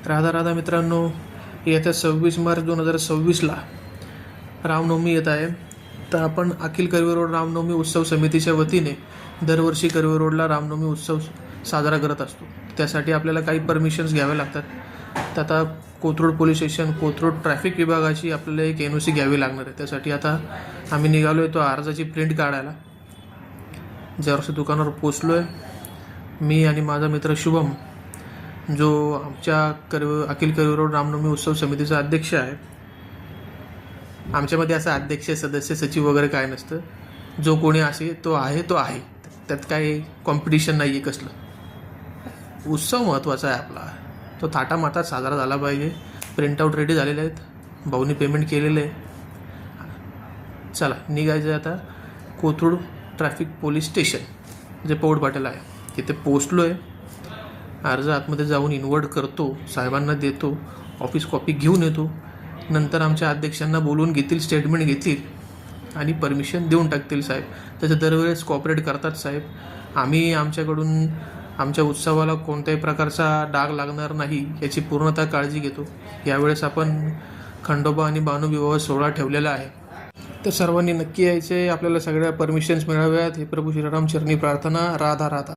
राधा राधा मित्रांनो, येत्या 26 मार्च 2026ला रामनवमी येत आहे. तर आपण अखिल कर्वे रोड रामनवमी उत्सव समितीच्या वतीने दरवर्षी कर्वे रोडला रामनवमी उत्सव साजरा करत असतो. त्यासाठी आपल्याला काही परमिशन्स घ्याव्या लागतात. तर आता Kothrud police station, Kothrud traffic विभागाची आपल्याला एक NOC घ्यावी लागणार आहे. त्यासाठी आता आम्ही निघालो आहे तो अर्जाची प्रिंट काढायला. जेरॉक्स दुकानावर पोचलो आहे मी आणि माझा मित्र शुभम, जो आमच्या अखिल कर्वे रोड रामनवमी उत्सव समितीचा अध्यक्ष आहे. आमच्यामध्ये असं अध्यक्ष, सदस्य, सचिव वगैरे काय नसतं. जो कोणी असे तो आहे. त्यात काही कॉम्पिटिशन नाही आहे कसलं. उत्सव महत्त्वाचा आहे आपला, तो थाटामाटात साजरा झाला पाहिजे. प्रिंटआउट रेडी झालेले आहेत, भाऊनी पेमेंट केलेलं आहे. चला निघायचं आता कोथरूड ट्रॅफिक पोलीस स्टेशन जे पौड पाटील आहे तिथे पोचलो आहे. अर्ज आतमध्ये जाऊन इन्व्हर्ट करतो, साहेबांना देतो, ऑफिस कॉपी घेऊन येतो. नंतर आमच्या अध्यक्षांना बोलवून घेतील, स्टेटमेंट घेतील आणि परमिशन देऊन टाकतील साहेब. त्याचं दरवेळेस कॉपरेट करतात साहेब. आम्ही आमच्याकडून आमच्या उत्सवाला कोणत्याही प्रकारचा डाग लागणार नाही याची पूर्णतः काळजी घेतो. यावेळेस आपण खंडोबा आणि बानुविवाह सोहळा ठेवलेला आहे. तर सर्वांनी नक्की यायचे. आपल्याला सगळ्या परमिशन्स मिळाव्यात. हे प्रभू श्रीराम चरणी प्रार्थना. राधा राधा.